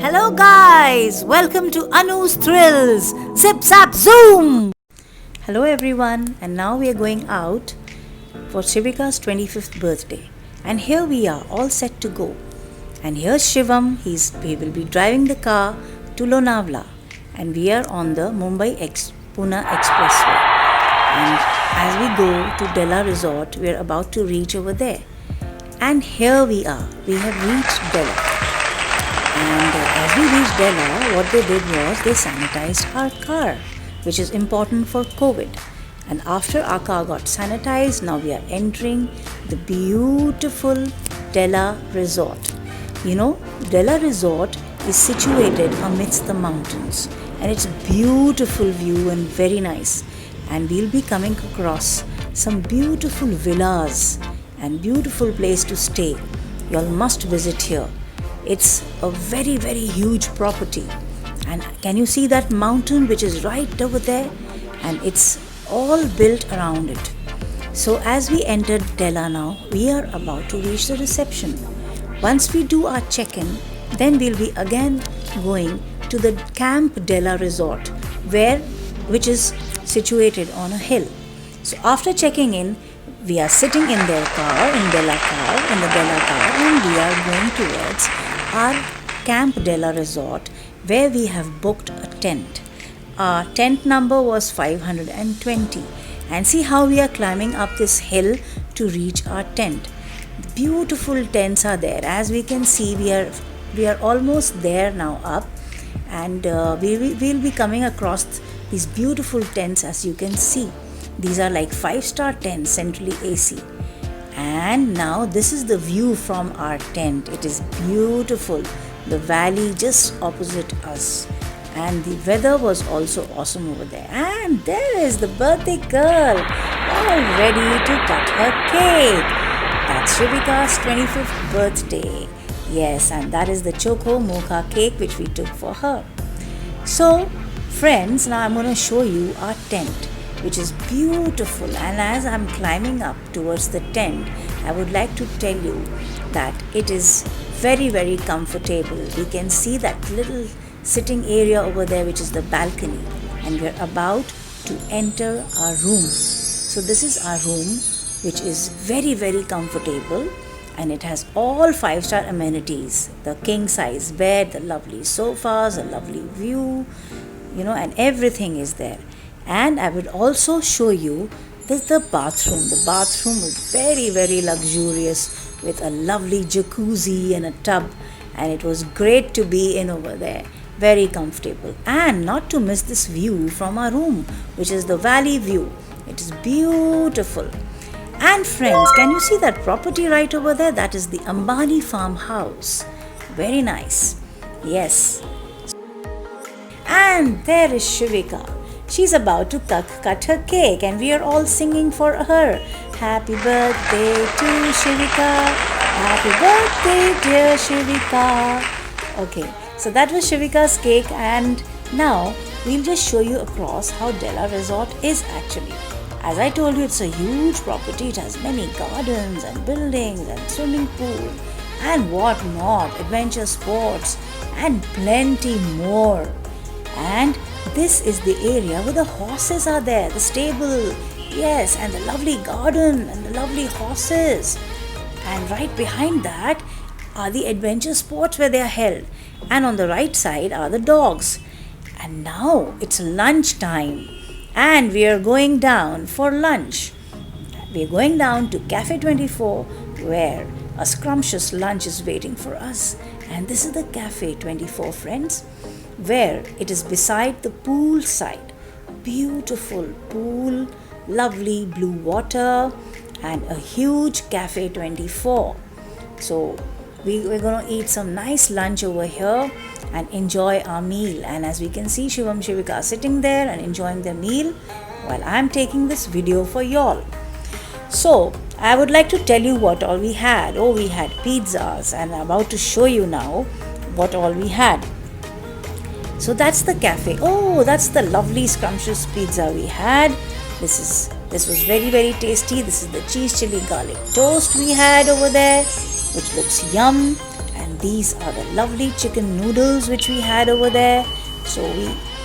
Hello guys, welcome to Anu's Thrills. Zip zap zoom. Hello everyone, and now we are going out for Shivika's 25th birthday. And here we are, all set to go. And here's Shivam, he will be driving the car to Lonavala. And we are on the Mumbai-Pune Expressway. And as we go to Della Resort, we are about to reach over there. And here we are, we have reached Della. And as we reached Della, what they did was they sanitized our car, which is important for COVID. And after our car got sanitized, now we are entering the beautiful Della Resort. You know, Della Resort is situated amidst the mountains, and it's a beautiful view and very nice. And we'll be coming across some beautiful villas and beautiful place to stay. You all must visit here. It's a very, very huge property. And can you see that mountain which is right over there? And it's all built around it. So as we entered Della now, we are about to reach the reception. Once we do our check-in, then we'll be again going to the Camp Della Resort, which is situated on a hill. So after checking in, we are sitting in the Della car, and we are going towards our Camp Della Resort, where we have booked a tent. Our tent number was 520, and see how we are climbing up this hill to reach our tent. Beautiful tents are there. As we can see, we are almost there now up, and we'll be coming across these beautiful tents. As you can see, these are like 5-star tents, centrally AC. And now this is the view from our tent. It is beautiful. The valley just opposite us, and the weather was also awesome over there. And there is the birthday girl, all ready to cut her cake. That's Shivika's 25th birthday. Yes, and that is the Choco Mocha cake which we took for her. So friends, now I'm going to show you our tent, which is beautiful. And as I'm climbing up towards the tent, I would like to tell you that it is very, very comfortable. We can see that little sitting area over there, which is the balcony, and we're about to enter our room. So this is our room, which is very, very comfortable, and it has all 5-star amenities: the king size bed, the lovely sofas, a lovely view, and everything is there. And I would also show you the bathroom. The bathroom is very, very luxurious, with a lovely jacuzzi and a tub, and it was great to be in over there. Very comfortable. And not to miss this view from our room, which is the valley view. It is beautiful. And friends, can you see that property right over there? That is the Ambani farmhouse. Very nice. Yes. And there is Shivika. She's about to cut her cake, and we are all singing for her. Happy birthday to Shivika. Happy birthday, dear Shivika. Okay, so that was Shivika's cake, and now we'll just show you across how Della Resort is actually. As I told you, it's a huge property. It has many gardens and buildings and swimming pool and what not, adventure sports and plenty more. And this is the area where the horses are there, the stable, yes, and the lovely garden and the lovely horses. And right behind that are the adventure sports where they are held. And on the right side are the dogs. And now it's lunch time, and we are going down for lunch. We are going down to Cafe 24, where a scrumptious lunch is waiting for us. And this is the Cafe 24, friends, where it is beside the pool side. Beautiful pool, lovely blue water, and a huge Cafe 24. So we're going to eat some nice lunch over here and enjoy our meal. And as we can see, Shivam Shivika are sitting there and enjoying their meal while I'm taking this video for y'all. So I would like to tell you what all we had. Oh, we had pizzas, and I'm about to show you now what all we had. So that's the cafe. Oh, that's the lovely scrumptious pizza we had. This was very, very tasty. This is the cheese chili garlic toast we had over there, which looks yum. And these are the lovely chicken noodles which we had over there.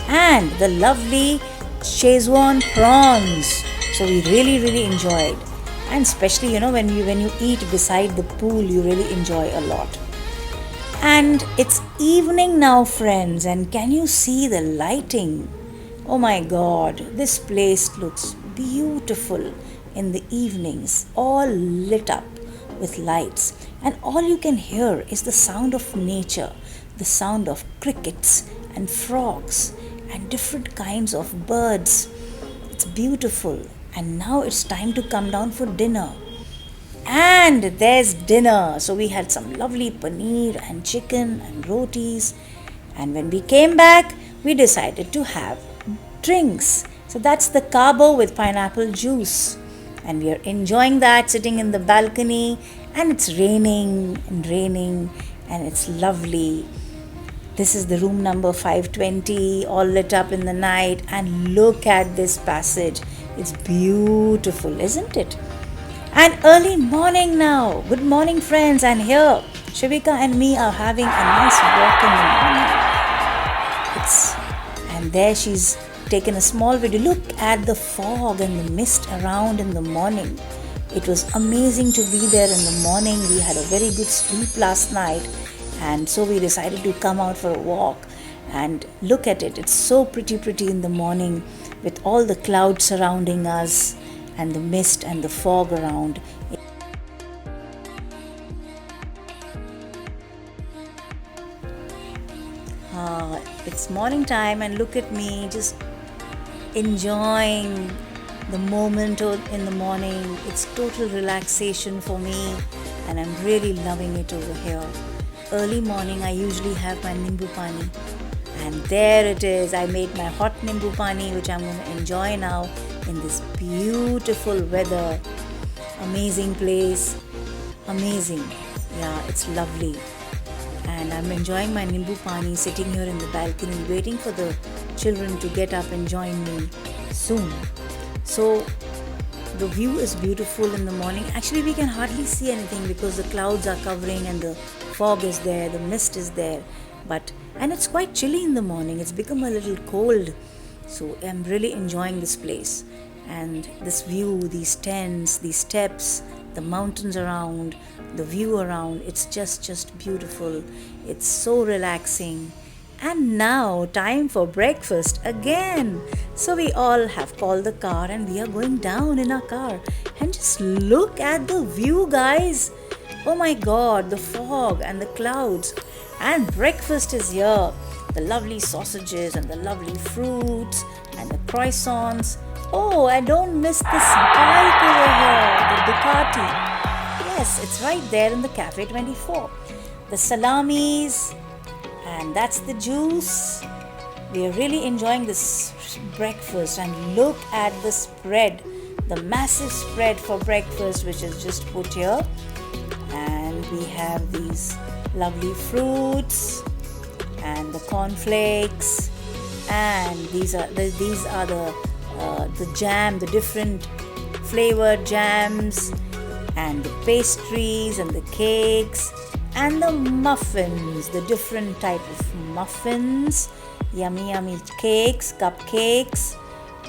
And the lovely Szechuan prawns. So we really enjoyed. And especially, when you eat beside the pool, you really enjoy a lot. And it's evening now, friends, and can you see the lighting? Oh my God, this place looks beautiful in the evenings, all lit up with lights. And all you can hear is the sound of nature, the sound of crickets and frogs and different kinds of birds. It's beautiful. And now it's time to come down for dinner. And there's dinner. So we had some lovely paneer and chicken and rotis. And when we came back, we decided to have drinks. So that's the cabo with pineapple juice. And we are enjoying that sitting in the balcony. And it's raining and it's lovely. This is the room number 520, all lit up in the night. And look at this passage. It's beautiful, isn't it? And early morning now. Good morning, friends. And here, Shivika and me are having a nice walk in the morning. And there she's taken a small video. Look at the fog and the mist around in the morning. It was amazing to be there in the morning. We had a very good sleep last night. And so we decided to come out for a walk. And look at it. It's so pretty in the morning with all the clouds surrounding us and the mist and the fog around. It's morning time and look at me just enjoying the moment in the morning. It's total relaxation for me and I'm really loving it over here. Early morning I usually have my nimbu pani and there it is. I made my hot nimbu pani which I'm going to enjoy now in this beautiful weather. Amazing place. Amazing. Yeah, it's lovely. And I'm enjoying my nimbu pani sitting here in the balcony waiting for the children to get up and join me soon. So the view is beautiful in the morning. Actually we can hardly see anything because the clouds are covering and the fog is there, the mist is there. And it's quite chilly in the morning. It's become a little cold. So I'm really enjoying this place. And this view, these tents, these steps, the mountains around, the view around, it's just beautiful. It's so relaxing. And now time for breakfast again. So we all have called the car and we are going down in our car. And just look at the view, guys. Oh my God, the fog and the clouds. And breakfast is here. The lovely sausages and the lovely fruits and the croissants. Oh, I don't miss this bike over here, the Ducati. Yes, it's right there in the Cafe 24. The salamis, and that's the juice. We are really enjoying this breakfast and look at the spread, the massive spread for breakfast which is just put here. And we have these lovely fruits and the cornflakes, and these are the jam, the different flavored jams, and the pastries and the cakes and the muffins, the different type of muffins, yummy cakes, cupcakes,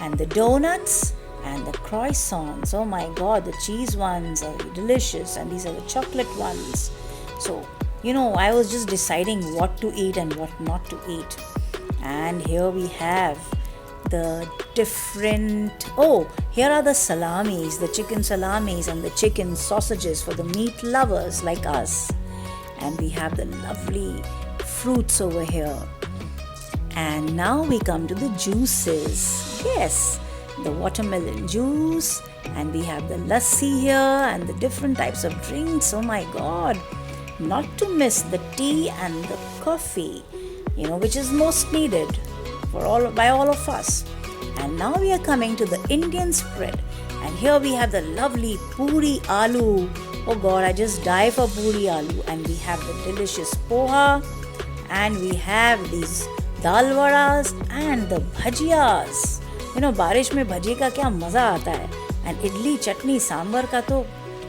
and the donuts and the croissants. Oh my God, the cheese ones are delicious and these are the chocolate ones. So I was just deciding what to eat and what not to eat. And here we have the different, here are the salamis, the chicken salamis and the chicken sausages for the meat lovers like us. And we have the lovely fruits over here. And now we come to the juices. Yes, the watermelon juice, and we have the lassi here and the different types of drinks. Oh my God, not to miss the tea and the coffee, which is most needed by all of us. And now we are coming to the Indian spread, and here we have the lovely puri aloo. Oh God, I just die for puri aloo. And we have the delicious poha, and we have these dal vadas and the bhajiyas. बारिश में भजी का क्या मज़ा आता है. And idli, chutney, sambar का तो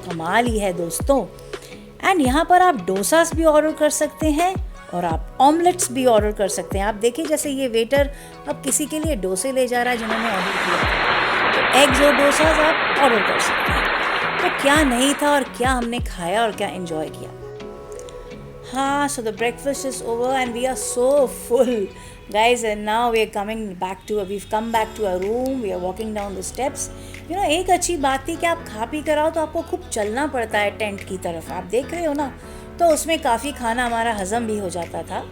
कमाल ही है दोस्तों. एंड यहाँ पर आप डोसास भी ऑर्डर कर सकते हैं और आप ऑमलेट्स भी ऑर्डर कर सकते हैं। आप देखिए जैसे ये वेटर अब किसी के लिए डोसे ले जा रहा है जिन्होंने ऑर्डर किया था, तो एग्स और डोसास आप ऑर्डर कर सकते हैं। तो क्या नहीं था और क्या हमने खाया और क्या एंजॉय किया। हाँ, so the breakfast is over and we are so full, guys, and now we are we've come back to our room, we are walking down the steps. एक अच्छी बात थी कि आप खा पी कर आओ तो आपको खूब चलना पड़ता है टेंट की तरफ, आप देख रहे हो ना, तो उसमें काफ़ी खाना हमारा हजम भी हो जाता था।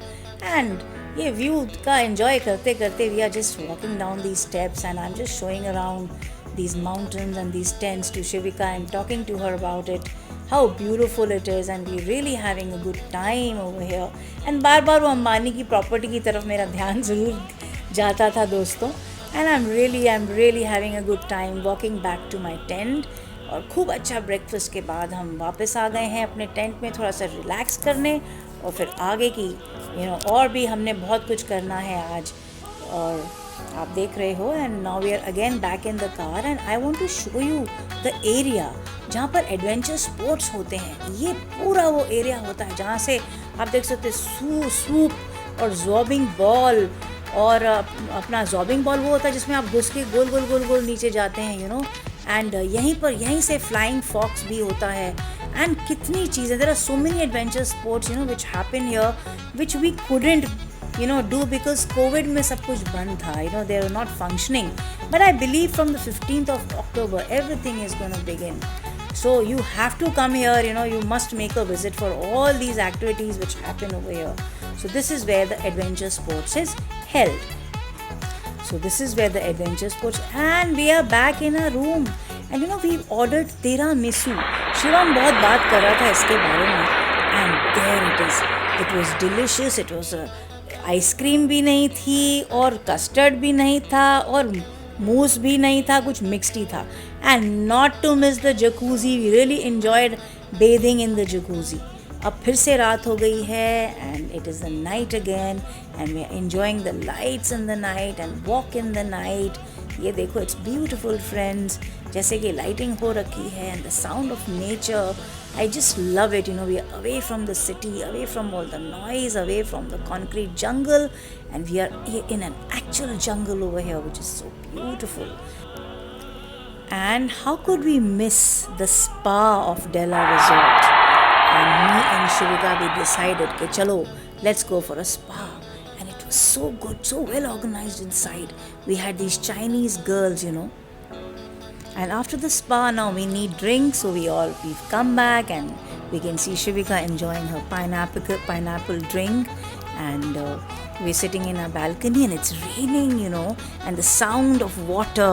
एंड ये व्यू का एंजॉय करते करते we are just walking down these steps and I am just showing around these mountains and these tents to Shivika. I'm talking to her about it, how beautiful it is, and we're really having a good time over here. And बार बार वो अंबानी की property की तरफ मेरा ध्यान ज़रूर जाता था दोस्तों। And I'm really having a good time walking back to my tent. और खूब अच्छा ब्रेकफास्ट के बाद हम वापस आ गए हैं अपने टेंट में थोड़ा सा रिलैक्स करने, और फिर आगे की और भी हमने बहुत कुछ करना है आज, और आप देख रहे हो। And now we are again back in the car and I want to show you the area जहाँ पर एडवेंचर स्पोर्ट्स होते हैं। ये पूरा वो एरिया होता है जहाँ से आप देख सकते हैं सूप और जॉबिंग बॉल, और अपना जॉबिंग बॉल वो होता है जिसमें आप घुस के गोल गोल गोल गोल नीचे जाते हैं एंड यहीं से फ्लाइंग फॉक्स भी होता है। एंड कितनी चीज़ें, there are so many adventure sports which happen here which we couldn't do because COVID में सब कुछ बंद था, they are not functioning. But I believe from the 15th of October everything is going to begin. So you have to come here, you must make a visit for all these activities which happen over here. So this is where the adventure sports is held. And we are back in our room. And we've ordered tiramisu. Shivam बहुत बात कर रहा था इसके बारे में. And there it is. It was delicious. It was ice cream भी नहीं थी और कस्टर्ड भी नहीं था और मूस भी नहीं था, कुछ मिक्स्ड ही था। And not to miss the jacuzzi, we really enjoyed bathing in the jacuzzi. अब फिर से रात हो गई है and it is the night again and we are enjoying the lights in the night and walk in the night. ये देखो, it's beautiful friends, जैसे कि लाइटिंग हो रखी है and the sound of nature, I just love it. We are away from the city, away from all the noise, away from the concrete jungle, and we are in an actual jungle over here, which is so beautiful. And how could we miss the spa of Della Resort? And me and Shivika, we decided that chalo, let's go for a spa. And it was so good, so well organized inside. We had these Chinese girls, And after the spa, now we need drinks, so we've come back and we can see Shivika enjoying her pineapple drink, and we're sitting in our balcony and it's raining, and the sound of water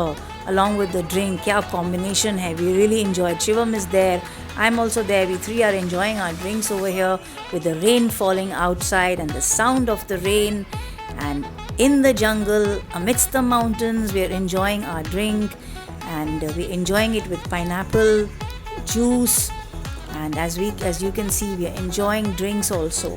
along with the drink, kya combination hai. We really enjoyed. Shivam is there, I'm also there. We three are enjoying our drinks over here with the rain falling outside and the sound of the rain, and in the jungle amidst the mountains we are enjoying our drink. And we're enjoying it with pineapple juice, and as you can see, we are enjoying drinks also.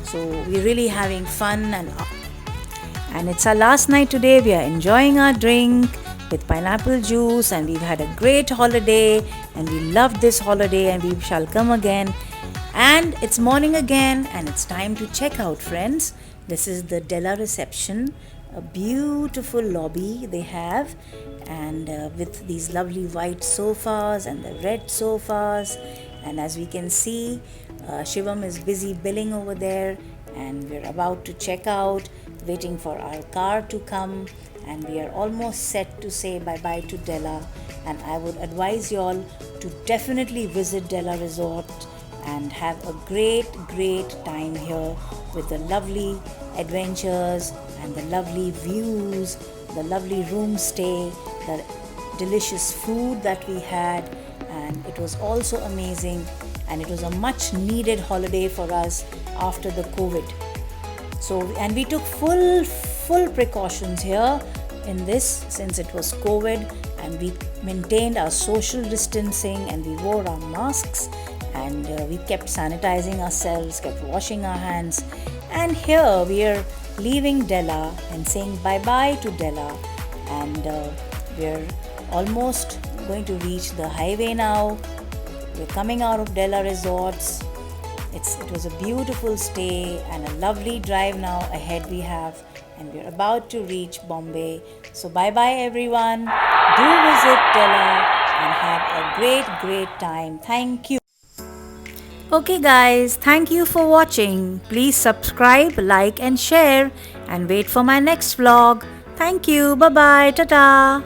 So we're really having fun, and it's our last night today. We are enjoying our drink with pineapple juice, and we've had a great holiday, and we loved this holiday, and we shall come again. And it's morning again, and it's time to check out, friends. This is the Della reception, a beautiful lobby they have, and with these lovely white sofas and the red sofas, and as we can see, Shivam is busy billing over there, and we're about to check out, waiting for our car to come, and we are almost set to say bye-bye to Della. And I would advise you all to definitely visit Della Resort and have a great time here with the lovely adventures and the lovely views, the lovely room stay, the delicious food that we had, and it was also amazing, and it was a much needed holiday for us after the COVID. So, and we took full precautions here in this, since it was COVID, and we maintained our social distancing and we wore our masks, and we kept sanitizing ourselves, kept washing our hands. And here we are leaving Della and saying bye-bye to Della, and we're almost going to reach the highway now. We're coming out of Della Resorts, It was a beautiful stay and a lovely drive now ahead we have, and we're about to reach Bombay. So bye bye everyone. Do visit Della and have a great time. Thank you. Okay guys, thank you for watching. Please subscribe, like and share, and wait for my next vlog. Thank you. Bye bye. Ta-ta.